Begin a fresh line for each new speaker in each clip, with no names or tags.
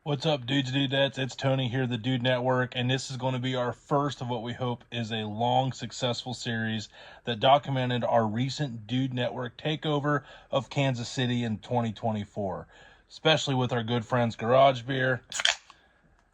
What's up, dudes and dudettes? It's Tony here, the Dude Network, and this is going to be our first of what we hope is a long, successful series that documented our recent Dude Network takeover of Kansas City in 2024, especially with our good friends Garage Beer.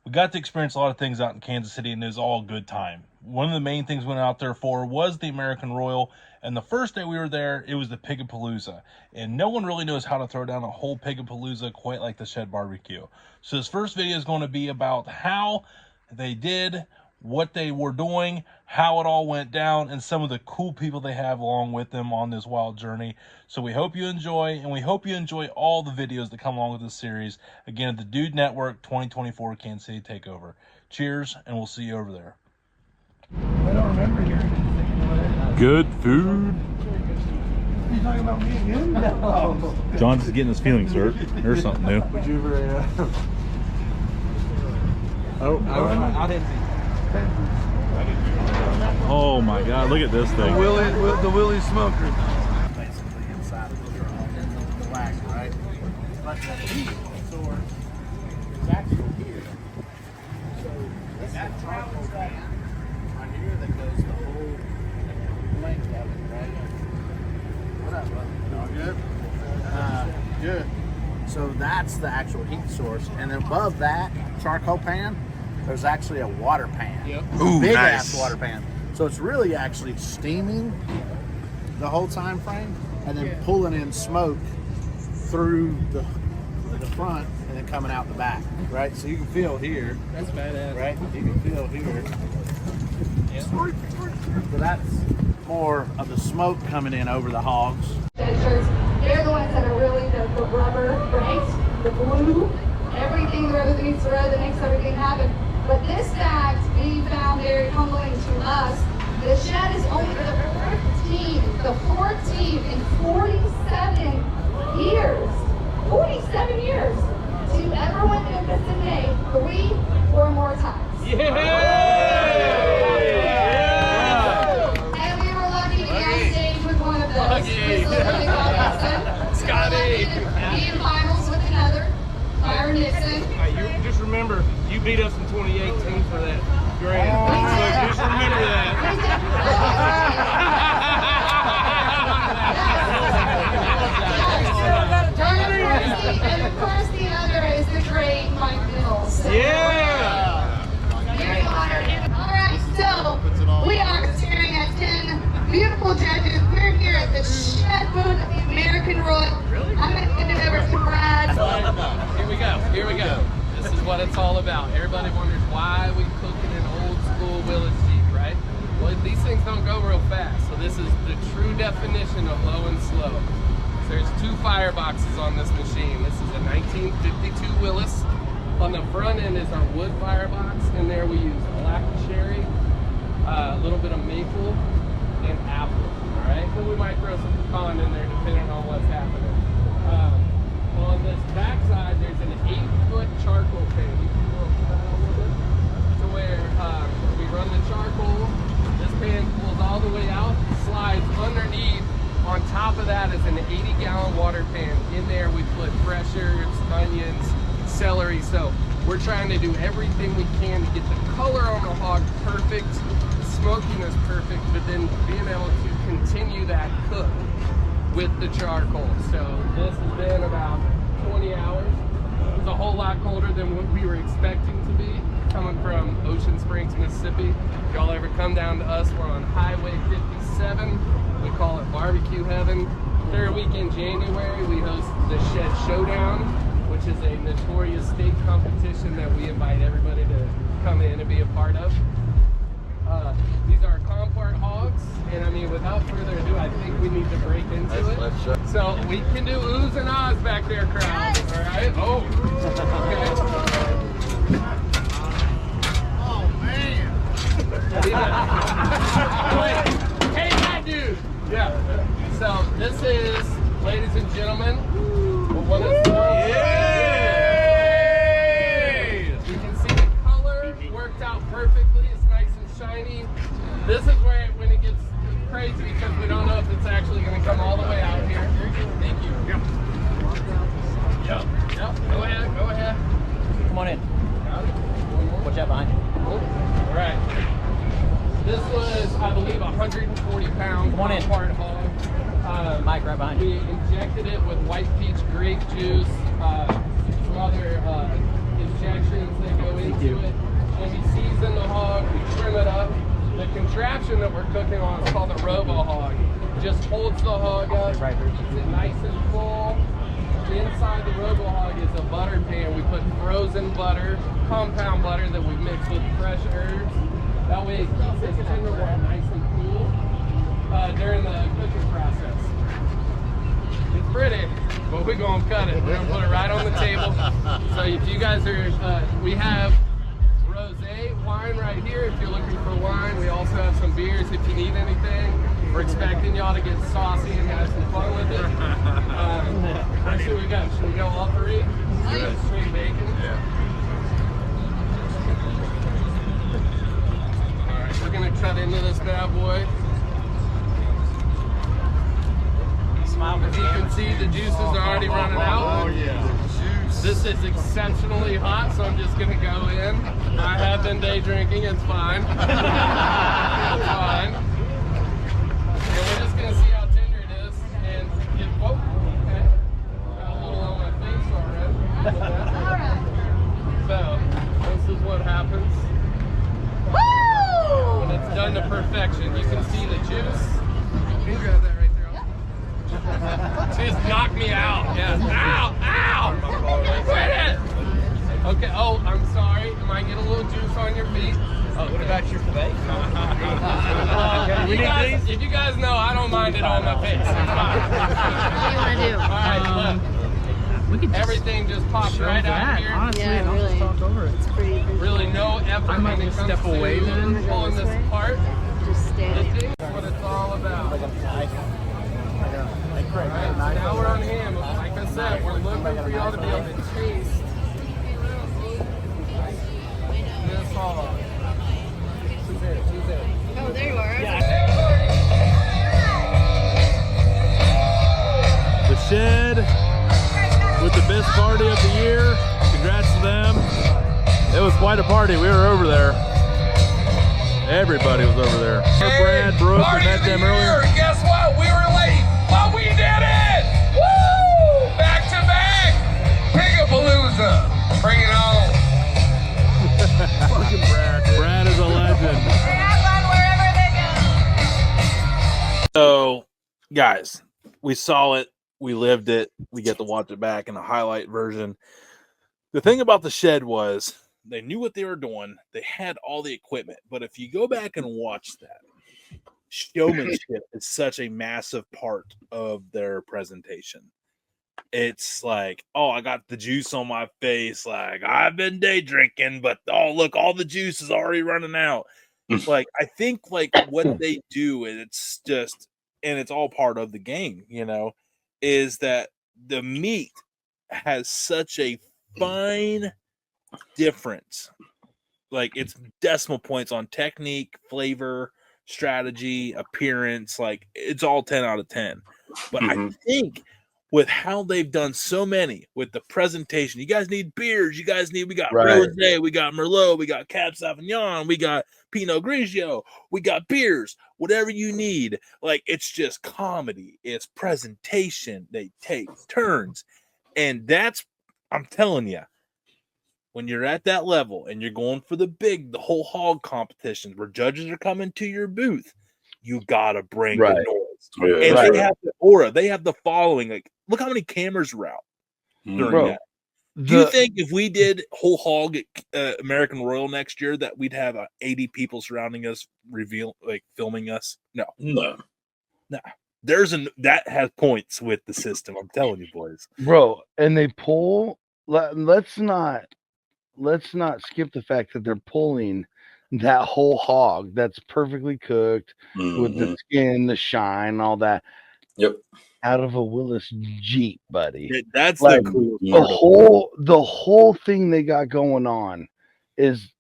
We got to experience a lot of things out in Kansas City, and it was all a good time. One of the main things we went out there for was the American Royal, and the first day we were there, it was the Pig-a-Palooza. And no one really knows how to throw down a whole Pig-a-Palooza quite like the Shed BBQ. So this first video is going to be about how they did, what they were doing, how it all went down, and some of the cool people they have along with them on this wild journey. So we hope you enjoy, and we hope you enjoy all the videos that come along with this series. Again, the Dude Network 2024 Kansas City Takeover. Cheers, and we'll see you over there.
I don't remember hearing anything.
Good food.
You talking about me again? No.
John's just getting his feelings hurt. There's something new.
Would you ever? I didn't see.
Oh my God! Look at this thing.
The Willy smoker.
Basically inside of the drum and the wax, right? But the heat source is actually here. So this that charcoal pan right here that goes the whole length of it, right? What up, bud? All good? Good. So that's the actual heat source, and above that charcoal pan, there's actually a water pan.
Yep.
Ooh, big nice. Ass water pan. So it's really actually steaming the whole time frame and then pulling in smoke through the front and then coming out the back, right? So you can feel here.
That's badass.
Right? You can feel here.
Yep.
So that's more of the smoke coming in over the hogs.
They're the ones that are really the rubber, right? The glue, everything, the rubber that meets the road that makes everything happen. But this fact we found very humbling to us. The Shed is only the fourth team in 47 years, 47 years, to ever win Memphis in May 3 or more times.
Yeah!
And we were lucky to be on stage with one of those. This was really awesome.
Scotty!
Be in finals with another, Byron Nixon.
You just remember, you beat us in 2018 for that grand. So just remember that.
And of course the other is the great Mike Mills.
Yeah!
Very honored. All right, so we are staring at 10 beautiful judges. We're here at the Shed booth of the American Royal. I'm going to hand it over to Brad.
Here we go. This is what it's all about. Everybody wonders why we cook in an old school Willy Jeep, right? Well, these things don't go real fast. So this is the true definition of low and slow. So there's 2 fireboxes on this machine. This is a 1952 Willis. On the front end is our wood firebox. In there we use black cherry, a little bit of maple, and apple. All right. Then we might throw some pecan in there depending on what's happening. On this back side, there's an 8-foot charcoal pan. You can go that a little bit to where we run the charcoal. This pan pulls all the way out, slides underneath. On top of that is an 80-gallon water pan. In there, we put fresh herbs, onions, celery. So we're trying to do everything we can to get the color on the hog perfect, smokiness perfect, but then being able to continue that cook with the charcoal. So this has been about 20 hours. It was a whole lot colder than what we were expecting to be, coming from Ocean Springs, Mississippi. If y'all ever come down to us, we're on Highway 57. We call it barbecue heaven. Third week in January, we host the Shed Showdown, which is a notorious state competition that we invite everybody to come in and be a part of. These are Compart hogs, and I mean, without further ado, I think we need to break into it. So we can do oohs and ahs back there, crowd. All right. Oh. Okay.
Oh man!
Wait. Hey, that dude. Yeah. So this is, ladies and gentlemen, one of the. You can see the color worked out perfectly. It's nice and shiny. This is where when it gets crazy because we don't know if it's actually going to come all the way out here. Thank you. Yep. Go ahead.
on in. Watch out behind you.
All right. This was, I believe, 140 pounds.
Come on in.
Part hog.
Mike, right behind
We
you.
injected it with white peach grape juice, some other injections that go into it. When we season the hog, we trim it up. The contraption that we're cooking on is called a robo hog. Just holds the hog up,
Right,
keeps it nice and full. Inside the robo hog is a butter pan. We put frozen butter, compound butter that we mix with fresh herbs. That way it keeps its tenderloin nice and cool during the cooking process. It's pretty, but we're gonna cut it. We're gonna put it right on the table. So if you guys are, we have rosé wine right here if you're looking for wine. We also have some beers if you need anything. We're expecting y'all to get saucy and have some fun with it. What should we go? Should we go all three? Straight bacon?
Yeah.
Alright, we're gonna cut into this bad boy.
Smile for
As you can see, the juices are already running out.
Oh yeah.
This is exceptionally hot, so I'm just gonna go in. I have been day drinking, it's fine. It's fine. And we're just gonna see how tender it is. And if, whoa, okay. Got a little on my face already. So, this is what happens. When it's done to perfection. You can see the juice. Can you grab that right there? Just knocked me out. Yeah. Ow! Ow! Quit it! Okay. Oh, I'm sorry. You might get a little juice on your feet.
Oh, what about your face?
If you guys know, I don't mind it on my face. It's fine.
What do you want to do?
All right, look.
We could just
everything just pops right out
that,
here.
honestly,
Yeah,
and I'll just
really.
talk over it.
It's pretty.
Really, no effort
I might
when it
just
comes
step
to
away then.
pulling this apart.
Just stand.
This is what it's all about.
Like a knife.
All right, so now we're on hand. Like I said, we're looking for y'all to be able to taste this hog. Who's there? Who's there?
Oh, there you are.
The Shed with the best party of the year. Congrats to them. It was quite a party. We were over there. Everybody was over there. Brad, Brooke, we met them earlier.
Guess what? We were late, but we did it! Woo! Back to back! Pigapalooza! Bring it on!
Fucking Brad. Brad is a legend. So, guys, we saw it. We lived it. We get to watch it back in a highlight version. The thing about the Shed was they knew what they were doing. They had all the equipment. But if you go back and watch that, showmanship is such a massive part of their presentation. It's like, oh, I got the juice on my face. Like, I've been day drinking, but oh, look, all the juice is already running out. Like, I think like what they do, and it's just, and it's all part of the game, you know, is that the meat has such a fine difference. Like, it's decimal points on technique, flavor, strategy, appearance. Like, it's all 10 out of 10. But I think with how they've done so many with the presentation, you guys need beers, we got rosé, we got merlot, we got cab sauvignon, we got pinot grigio, we got beers, whatever you need. Like, it's just comedy, it's presentation, they take turns. And that's, I'm telling you, when you're at that level and you're going for the whole hog competitions where judges are coming to your booth, you gotta bring the noise. And they have the aura, they have the following. Like, look how many cameras were out during that. Do you think if we did whole hog at American Royal next year that we'd have 80 people surrounding us, filming us? No. That has points with the system. I'm telling you, boys,
bro. And they pull. Let's not skip the fact that they're pulling that whole hog that's perfectly cooked with the skin, the shine, all that.
Yep.
Out of a Willis Jeep, buddy.
That's
like,
the cool
the whole thing they got going on is,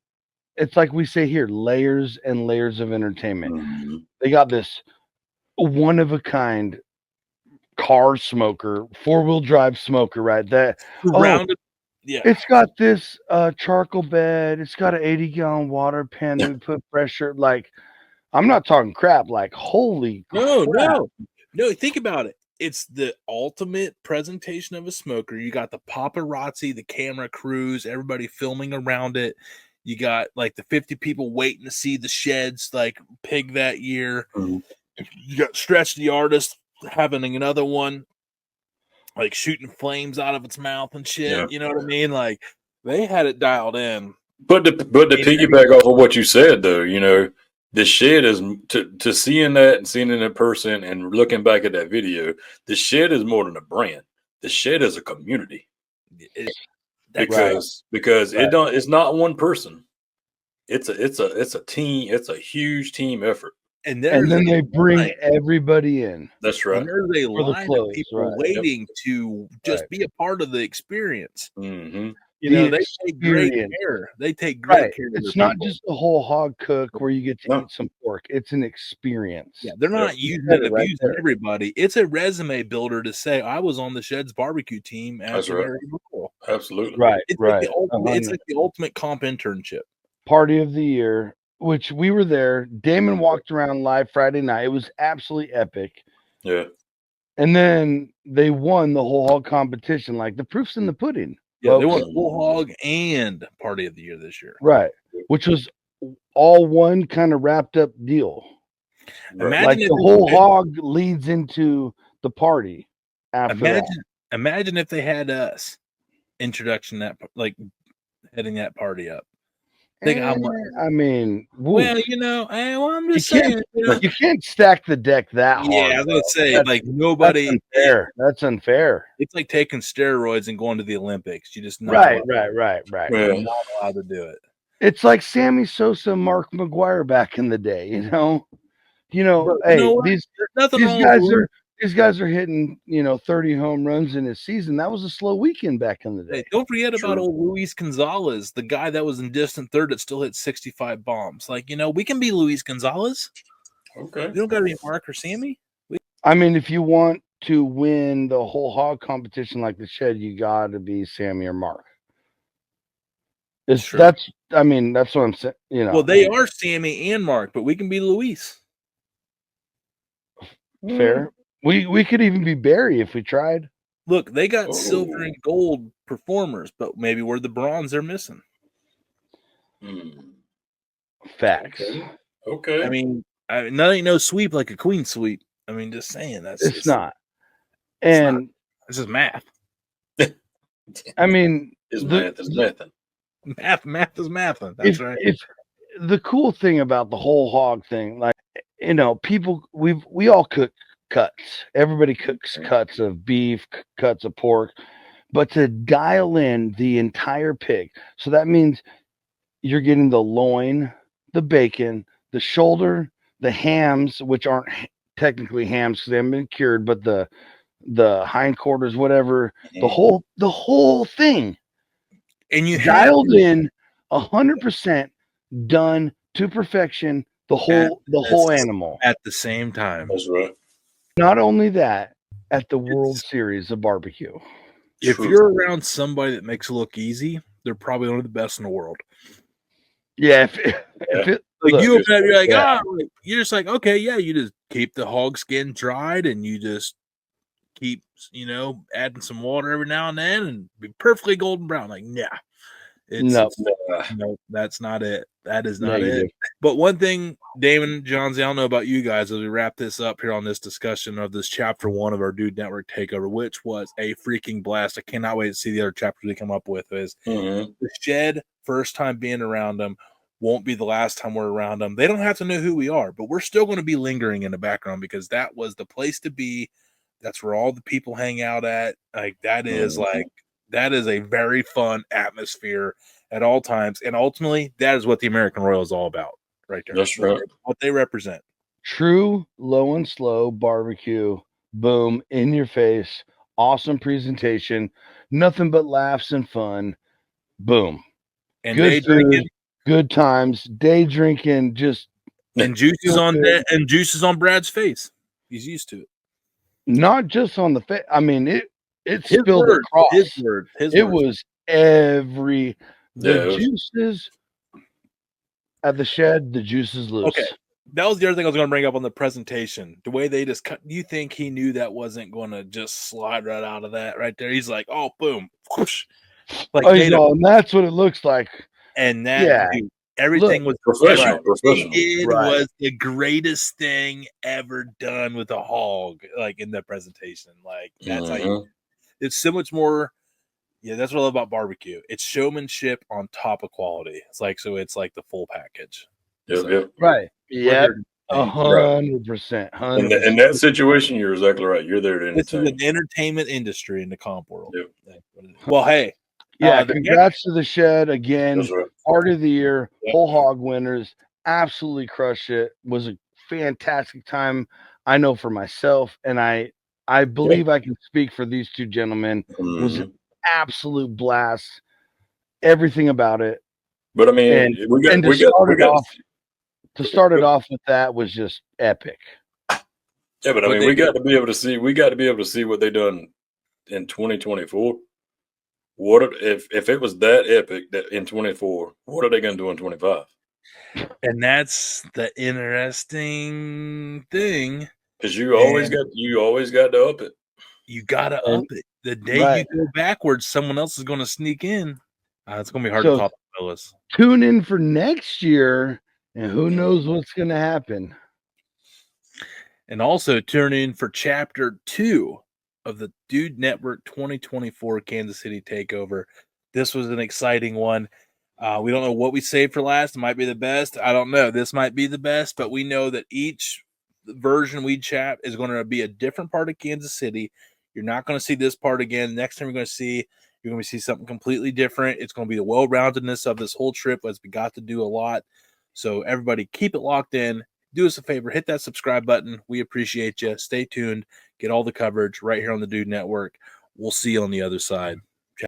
it's like we say here, layers and layers of entertainment. They got this one of a kind car smoker, 4-wheel drive smoker, right? That
Yeah.
It's got this charcoal bed. It's got an 80-gallon water pan that we put pressure. Like, I'm not talking crap. Like, holy crap.
No. Think about it. It's the ultimate presentation of a smoker. You got the paparazzi, the camera crews, everybody filming around it. You got like the 50 people waiting to see the sheds like pig that year.
Mhm.
You got Stretch the artist having another one, like shooting flames out of its mouth and shit.
Yeah.
You know what I mean? Like they had it dialed in.
But to piggyback off of what you said, though, you know, the shed is to seeing that and seeing it in person and looking back at that video. The shed is more than a brand. The shed is a community because it's not one person. It's a team. It's a huge team effort.
And
then they bring everybody in.
That's right.
And there's a line of people waiting to just be a part of the experience.
Mm-hmm.
You know, they take great care. They take great care.
It's not just a whole hog cook where you get to eat some pork. It's an experience.
Yeah, they're not using and abusing everybody. It's a resume builder to say I was on the Shed's barbecue team as American Football.
Absolutely.
Right.
It's like the ultimate comp internship.
Party of the year, which we were there. Damon walked around live Friday night. It was absolutely epic.
Yeah.
And then they won the whole hog competition. Like the proof's in the pudding.
Yeah, they won whole hog and party of the year this year.
Right. Which was all one kind of wrapped up deal.
Imagine
like the whole hog leads into the party after that.
Imagine if they had us introduction that like heading that party up. Think how much.
I mean,
well, you know, I'm just saying.
You can't stack the deck that hard.
Yeah, I was gonna say like nobody.
That's unfair. That's unfair.
It's like taking steroids and going to the Olympics. You just
right.
You're not allowed to do it.
It's like Sammy Sosa, Mark McGuire back in the day. You know, these guys are hitting 30 home runs in a season. That was a slow weekend back in the day.
Hey, don't forget about old Luis Gonzalez, the guy that was in distant third that still hit 65 bombs. Like we can be Luis Gonzalez.
Okay,
you don't got to be Mark or Sammy.
I mean, if you want to win the whole hog competition like the Shed, you got to be Sammy or Mark. That's what I'm saying.
Well, they are Sammy and Mark, but we can be Luis.
Fair. We could even be Barry if we tried.
Look, they got silver and gold performers, but maybe we're the bronze they're missing.
Facts.
Okay.
I mean, nothing no sweep like a queen sweep. I mean, just saying
it's not. And
this is math.
I mean,
math is mathing.
Math is mathing. That's right.
If the cool thing about the whole hog thing, like people, we all cook cuts. Everybody cooks cuts of beef, cuts of pork, but to dial in the entire pig. So that means you're getting the loin, the bacon, the shoulder, the hams, which aren't technically hams because they haven't been cured, but the hindquarters, whatever, the whole thing. And you dialed in 100%, done to perfection, the whole animal
at the same time.
That's right.
Not only that, at the World Series of barbecue.
If you're around somebody that makes it look easy, they're probably one of the best in the world.
Yeah.
You're just like, okay, yeah, you just keep the hog skin dried and you just keep, adding some water every now and then and be perfectly golden brown. Like, no, that's not it. That is not it. But one thing, Damon, Johnsy, I don't know about you guys as we wrap this up here on this discussion of this chapter 1 of our Dude Network Takeover, which was a freaking blast. I cannot wait to see the other chapters we come up with. Is the Shed, first time being around them, won't be the last time we're around them. They don't have to know who we are, but we're still going to be lingering in the background because that was the place to be. That's where all the people hang out at. Like that is a very fun atmosphere at all times. And ultimately, that is what the American Royal is all about right there.
That's right.
What they represent.
True low and slow barbecue. Boom. In your face. Awesome presentation. Nothing but laughs and fun. Boom.
And good food,
good times. Day drinking. Just
and juices on Brad's face. He's used to it.
Not just on the face. I mean, it spilled across.
His word.
Was the
Yeah,
juices at the shed, the juices loose.
Okay. That was the other thing I was going to bring up on the presentation. The way they just cut. Do you think he knew that wasn't going to just slide right out of that right there? He's like, oh, boom. Whoosh. Like,
and that's what it looks like.
and that, dude, everything was
professional.
Everything he did
Right.
was the greatest thing ever done with a hog, like in the presentation. Like, that's how it's so much more. Yeah, that's what I love about barbecue. It's showmanship on top of quality. It's like the full package.
Yep.
Right. Yep.
Right.
100%.
In that situation, you're exactly right. You're there to
This is
entertain.
an entertainment industry in the comp world.
Yep.
Well, hey,
Yeah, congrats to the shed again.
That's right.
Part of the year,
Yep.
whole hog winners, absolutely crushed it. Was a fantastic time. I know for myself, and I believe I can speak for these two gentlemen. It was an absolute blast. Everything about it.
But I mean,
to start it off with that was just epic.
Yeah, but I mean, we got to be able to see what they done in 2024. What if it was that epic that in 24? What are they going to do in 25?
And that's the interesting thing.
Because you always got to up it.
You got to up it. The day you go backwards, someone else is going to sneak in. It's going to be hard to top the fellas.
Tune in for next year, and who knows what's going to happen.
And also tune in for Chapter 2 of the Dude Network 2024 Kansas City Takeover. This was an exciting one. We don't know what we saved for last. It might be the best. I don't know. This might be the best, but we know that each version we chat is going to be a different part of Kansas City. You're not going to see this part again. Next time you're going to see something completely different. It's going to be the well-roundedness of this whole trip, as we got to do a lot. So everybody keep it locked in. Do us a favor, hit that subscribe button. We appreciate you. Stay tuned. Get all the coverage right here on the Dude Network. We'll see you on the other side.